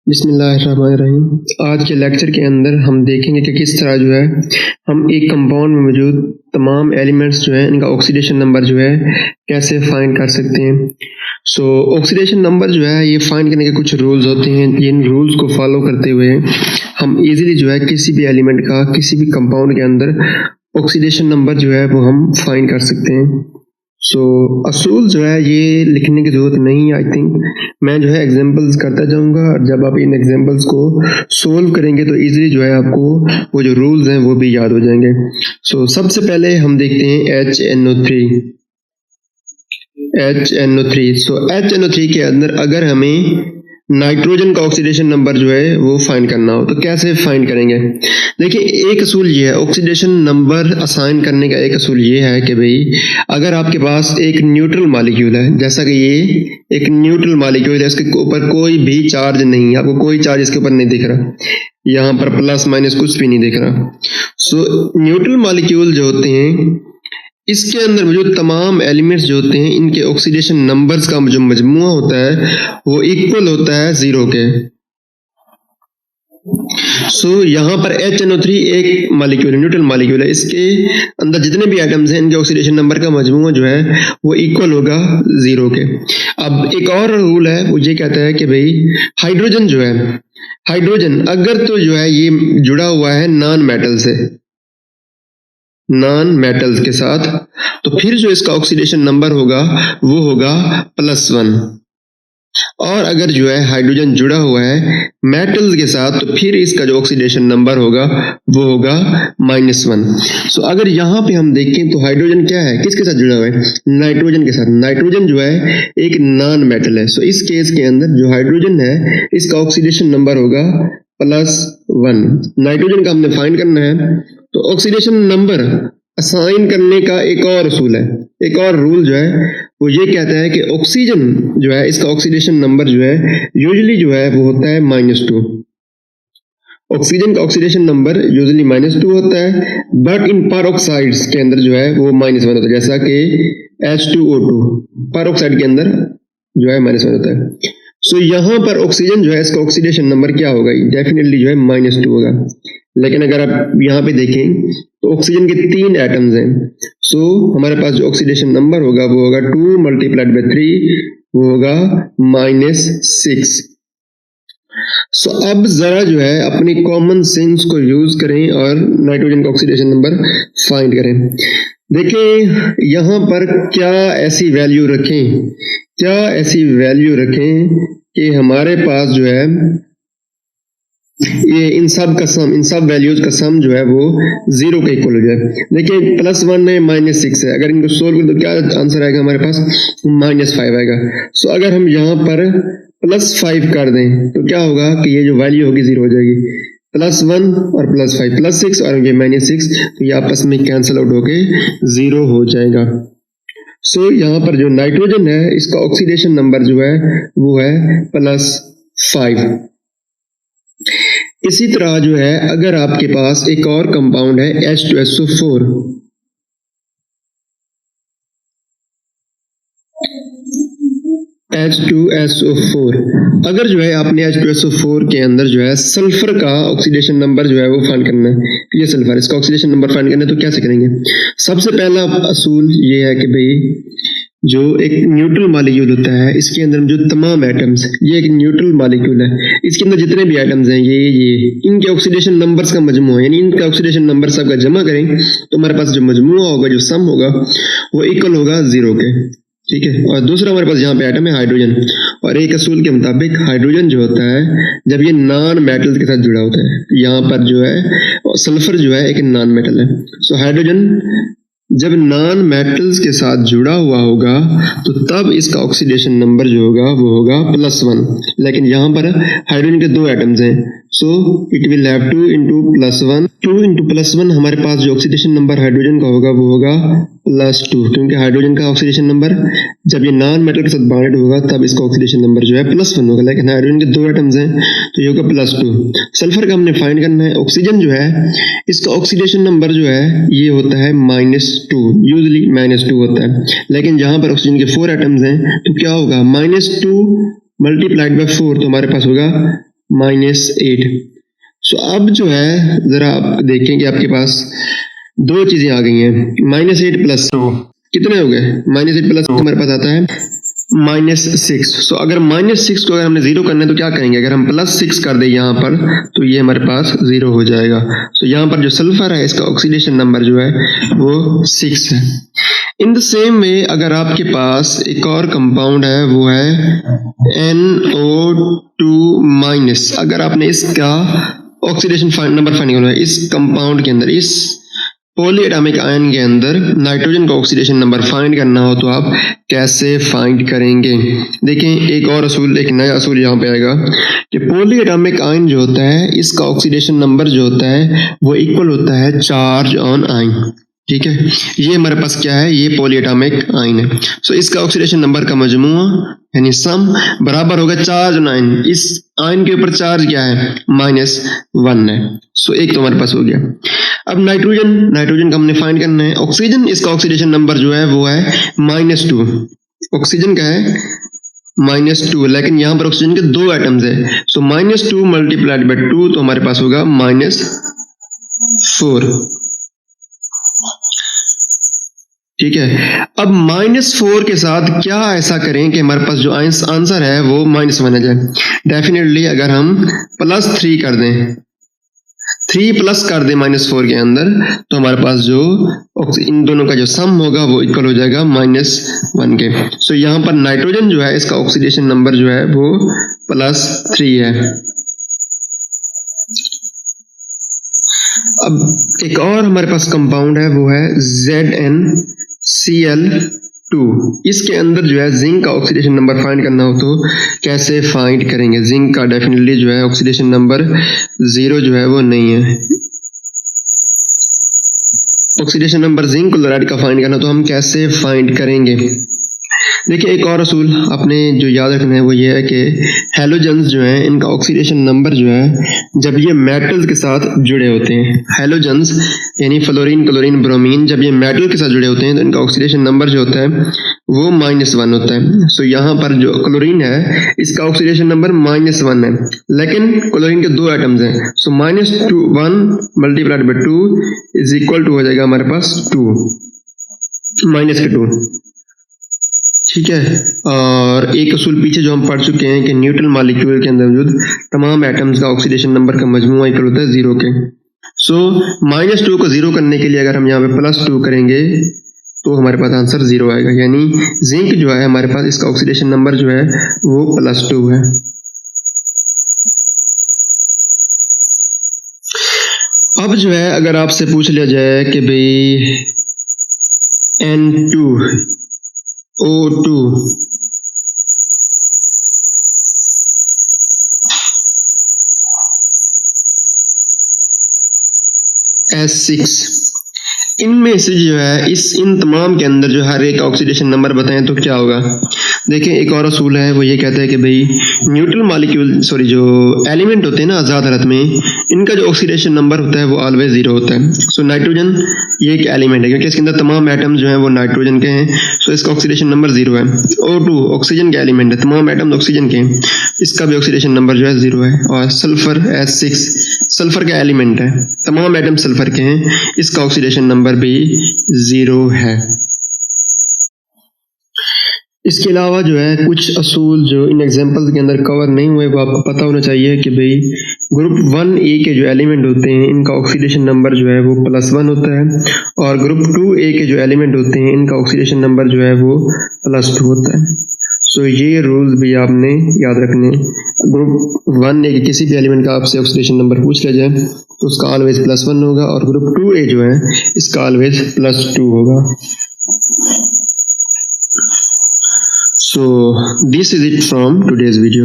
बिस्मिल्लाहिर्रहमानिर्रहीम। आज के लेक्चर के अंदर हम देखेंगे कि किस तरह जो है हम एक कंपाउंड में मौजूद तमाम एलिमेंट्स जो है इनका ऑक्सीडेशन नंबर जो है कैसे फाइंड कर सकते हैं। ऑक्सीडेशन नंबर जो है ये फाइंड करने के कुछ रूल्स होते हैं। इन रूल्स को फॉलो करते हुए हम इजीली जो है किसी भी एलिमेंट का किसी भी कंपाउंड के अंदर ऑक्सीडेशन नंबर जो है वो हम फाइंड कर सकते हैं। असूल जो है ये लिखने की ज़रूरत नहीं है। आई थिंक मैं जो है एग्जांपल्स करता जाऊंगा और जब आप इन एग्जांपल्स को सोल्व करेंगे तो इजीली जो है आपको वो जो रूल्स हैं वो भी याद हो जाएंगे। सबसे पहले हम देखते हैं HNO3। HNO3 के अंदर अगर हमें नाइट्रोजन का ऑक्सीडेशन नंबर जो है वो फाइंड करना हो तो कैसे फाइंड करेंगे। देखिए, एक असूल ये है ऑक्सीडेशन नंबर असाइन करने का। एक असूल ये है कि भाई अगर आपके पास एक न्यूट्रल मॉलिक्यूल है, जैसा कि ये एक न्यूट्रल मॉलिक्यूल है, इसके ऊपर कोई भी चार्ज नहीं है, आपको कोई चार्ज इसके ऊपर नहीं दिख रहा, यहाँ पर प्लस माइनस कुछ भी नहीं दिख रहा। न्यूट्रल मॉलिक्यूल जो होते हैं इसके अंदर जो तमाम एलिमेंट्स जो होते हैं इनके ऑक्सीडेशन नंबर्स का जो मजमुआ होता है वो इक्वल होता है 0 के। यहाँ पर HNO3 एक मॉलिक्यूल न्यूट्रल मॉलिक्यूल है, इसके अंदर जितने भी एटम्स हैं इनके ऑक्सीडेशन नंबर का मजमुआ जो है वो इक्वल होगा 0 के। अब एक और रूल है, वो ये कहता है कि भाई हाइड्रोजन जो है, हाइड्रोजन अगर तो जो है ये जुड़ा हुआ है नॉन मेटल्स के साथ, तो फिर जो इसका ऑक्सीडेशन नंबर होगा वो होगा +1। और अगर जो है हाइड्रोजन जुड़ा हुआ है मेटल्स के साथ तो फिर इसका जो ऑक्सीडेशन नंबर होगा वो होगा -1। अगर यहाँ पे हम देखें तो हाइड्रोजन क्या है, किसके साथ जुड़ा हुआ है, नाइट्रोजन के साथ। नाइट्रोजन जो है एक नॉन मेटल है। इस केस के अंदर जो हाइड्रोजन है इसका ऑक्सीडेशन नंबर होगा +1। नाइट्रोजन का हमने फाइंड करना है, तो ऑक्सीडेशन नंबर असाइन करने का एक और असूल है, एक और रूल जो है वो ये कहता है कि ऑक्सीजन जो है इसका ऑक्सीडेशन नंबर जो है यूजुअली जो है वो होता है -2। ऑक्सीजन का ऑक्सीडेशन नंबर यूजुअली -2 होता है, बट इन परऑक्साइड्स के अंदर जो है वो -1 होता है, जैसा कि H2O2 परऑक्साइड के अंदर जो है -1 होता है। यहाँ पर ऑक्सीजन जो है इसका ऑक्सीडेशन नंबर क्या होगा, डेफिनेटली जो है -2 होगा। लेकिन अगर आप यहाँ पे देखें तो ऑक्सीजन के 3 एटम्स हैं। हमारे पास जो ऑक्सीडेशन नंबर होगा वो होगा 2 × 3, वो होगा -6। अब जरा जो है अपनी कॉमन सेंस को यूज करें और नाइट्रोजन का ऑक्सीडेशन नंबर फाइंड करें। देखें यहाँ पर क्या ऐसी वैल्यू रखें कि हमारे पास जो है ये इन सब वैल्यूज का सम जो है वो 0 के इक्वल हो जाए। देखिए +1 है, -6 है, अगर इनको सोल्व करें तो क्या आंसर आएगा हमारे पास, -5 आएगा। अगर हम यहाँ पर +5 कर दें तो क्या होगा कि ये जो वैल्यू होगी 0 हो जाएगी। +1 और +5 +6 और ये -6, तो ये आपस में कैंसिल आउट होके 0 हो जाएगा। यहाँ पर जो नाइट्रोजन है इसका ऑक्सीडेशन नंबर जो है वो है +5। इसी तरह जो है अगर आपके पास एक और कंपाउंड है H2SO4, अगर जो है आपने H2SO4 के अंदर जो है सल्फर का ऑक्सीडेशन नंबर जो है वो फाइंड करना है, ये सल्फर इसका ऑक्सीडेशन नंबर फाइंड करना है, तो कैसे करेंगे। सबसे पहला असूल ये है कि भाई जो एक न्यूट्रल मॉलिक्यूल होता है इसके अंदर जो तमाम एटम्स, ये एक न्यूट्रल मॉलिक्यूल है, इसके अंदर जितने भी एटम्स हैं ये इनके ऑक्सीडेशन नंबर्स का मजमुआ, यानी इनका ऑक्सीडेशन नंबर सबका जमा करें तो हमारे पास जो मजमुआ होगा, जो सम होगा वो इक्वल होगा 0 के। ठीक है। और दूसरा हमारे पास यहाँ पे एटम है हाइड्रोजन, और एक असूल के मुताबिक हाइड्रोजन जो होता है जब ये नॉन मेटल के साथ जुड़ा होता है, यहाँ पर जो है सल्फर जो है एक नॉन मेटल है। हाइड्रोजन जब नॉन मेटल्स के साथ जुड़ा हुआ होगा तो तब इसका ऑक्सीडेशन नंबर जो होगा वो होगा +1। लेकिन यहाँ पर हाइड्रोजन के 2 एटम्स हैं, इट विल हैव 2 × +1। 2 × +1 हमारे पास जो ऑक्सीडेशन नंबर हाइड्रोजन का होगा वो होगा +2, क्योंकि हाइड्रोजन का ऑक्सीडेशन नंबर जब ये नॉन मेटल के साथ बॉन्डेड होगा तब इसका ऑक्सीडेशन नंबर जो है +1 होगा। लेकिन हाइड्रोजन के 2 एटम्स हैं तो ये होगा +2। सल्फर का हमने फाइंड करना है। ऑक्सीजन जो है इसका ऑक्सीडेशन नंबर जो है ये होता है -2, यूजुअली -2 होता है। लेकिन यहाँ पर ऑक्सीजन के 4 एटम्स हैं तो क्या होगा, -2 × 4 तो हमारे पास होगा -8। सो अब जो है जरा आप देखेंगे आपके पास दो चीजें आ गई हैं, -8 + 2 कितने हो गए, -8 + 2 हमारे पास आता है -6। सो अगर -6 को अगर हमने 0 करना है तो क्या करेंगे, अगर हम +6 कर दें यहाँ पर तो ये हमारे पास 0 हो जाएगा। सो यहाँ पर जो सल्फर है इसका ऑक्सीडेशन नंबर जो है वो 6 है। इन द सेम वे अगर आपके पास एक और कंपाउंड है वो है NO2-, अगर आपने इसका ऑक्सीडेशन नंबर फाइंड करना है इस कंपाउंड के अंदर, इस पॉलीएटॉमिक आयन के अंदर नाइट्रोजन का ऑक्सीडेशन नंबर फाइंड करना हो तो आप कैसे फाइंड करेंगे। देखें एक और असूल, एक नया असूल यहाँ पे आएगा कि पॉलीएटॉमिक आयन जो होता है इसका ऑक्सीडेशन नंबर जो होता है वो इक्वल होता है चार्ज ऑन आयन। ठीक है, ये हमारे पास क्या है, ये पॉलीएटॉमिक आयन है। सो इसका ऑक्सीडेशन नंबर का मजमूआ यानी सम बराबर होगा चार्ज ऑन आयन, इस आयन के ऊपर चार्ज क्या है, -1 है। सो एक तो हमारे पास हो गया। अब नाइट्रोजन का हमने फाइंड करना है। ऑक्सीजन, इसका ऑक्सीडेशन नंबर जो है वो है -2। ऑक्सीजन का है -2, लेकिन यहाँ पर ऑक्सीजन के 2 एटम्स है। सो -2 × 2 तो हमारे पास होगा -4। ठीक है, अब -4 के साथ क्या ऐसा करें कि हमारे पास जो आंसर है वो -1 आ जाए। डेफिनेटली अगर हम +3 कर दें, 3 प्लस कर दें -4 के अंदर तो हमारे पास जो इन दोनों का जो सम होगा वो इक्वल हो जाएगा -1 के। सो यहाँ पर नाइट्रोजन जो है इसका ऑक्सीडेशन नंबर जो है वो +3 है। अब एक और हमारे पास कंपाउंड है वो है ZnCl2। इसके अंदर जो है जिंक का ऑक्सीडेशन नंबर फाइंड करना हो तो कैसे फाइंड करेंगे। जिंक का डेफिनेटली जो है ऑक्सीडेशन नंबर 0 जो है वो नहीं है। ऑक्सीडेशन नंबर जिंक क्लोराइड का फाइंड करना तो हम कैसे फाइंड करेंगे। देखिए एक और असूल आपने जो याद रखना है वो ये है कि हैलोजेंस जो हैं इनका ऑक्सीडेशन नंबर जो है जब ये मेटल के साथ जुड़े होते हैं, हैलोजेंस यानी फ्लोरीन, क्लोरीन, ब्रोमीन, जब ये मेटल के साथ जुड़े होते हैं तो इनका ऑक्सीडेशन नंबर जो होता है वो -1 होता है। सो यहाँ पर जो क्लोरीन है इसका ऑक्सीडेशन नंबर -1 है, लेकिन क्लोरीन के 2 एटम्स हैं। सो -1 × 2 इज इक्वल टू हो जाएगा हमारे पास 2, -2। ठीक है, और एक असूल पीछे जो हम पढ़ चुके हैं कि न्यूट्रल मॉलिक्यूल के अंदर मौजूद तमाम एटम्स का ऑक्सीडेशन नंबर का मजमूआ इक्वल होता है 0 के। सो -2 को 0 करने के लिए अगर हम यहाँ पे +2 करेंगे तो हमारे पास आंसर 0 आएगा, यानी जिंक जो है हमारे पास इसका ऑक्सीडेशन नंबर जो है वो +2 है। अब जो है अगर आपसे पूछ लिया जाए कि भाई N2O2 S6, इनमें से जो है इन तमाम के अंदर जो हर एक ऑक्सीडेशन नंबर बताएं तो क्या होगा। देखिए एक और असूल है वो ये कहता है कि भाई न्यूट्रल मॉलिक्यूल जो एलिमेंट होते हैं ना आज़ाद हालत में, इनका जो ऑक्सीडेशन नंबर होता है वो ऑलवेज 0 होता है। सो नाइट्रोजन ये एक एलिमेंट है क्योंकि इसके अंदर तमाम एटम्स जो हैं वो नाइट्रोजन के हैं, सो इसका ऑक्सीडेशन नंबर 0 है। O2 ऑक्सीजन का एलिमेंट है, तमाम एटम्स ऑक्सीजन के हैं, इसका भी ऑक्सीडेशन नंबर जो है 0 है। और सल्फर S6 सल्फर का एलिमेंट है, तमाम एटम सल्फर के हैं, इसका ऑक्सीडेशन नंबर भी 0 है। इसके अलावा जो है कुछ असूल जो इन एग्जांपल्स के अंदर कवर नहीं हुए वो आपको पता होना चाहिए कि भाई ग्रुप 1A के जो एलिमेंट होते हैं इनका ऑक्सीडेशन नंबर जो है वो +1 होता है, और ग्रुप 2A के जो एलिमेंट होते हैं इनका ऑक्सीडेशन नंबर जो है वो +2 होता है। सो ये रूल्स भी आपने याद रखने। ग्रुप 1A के किसी भी एलिमेंट का आपसे ऑक्सीडेशन नंबर पूछ लिया जाए तो उसका ऑलवेज +1 होगा, और ग्रुप 2A जो है इसका ऑलवेज +2 होगा। So this is it from today's video.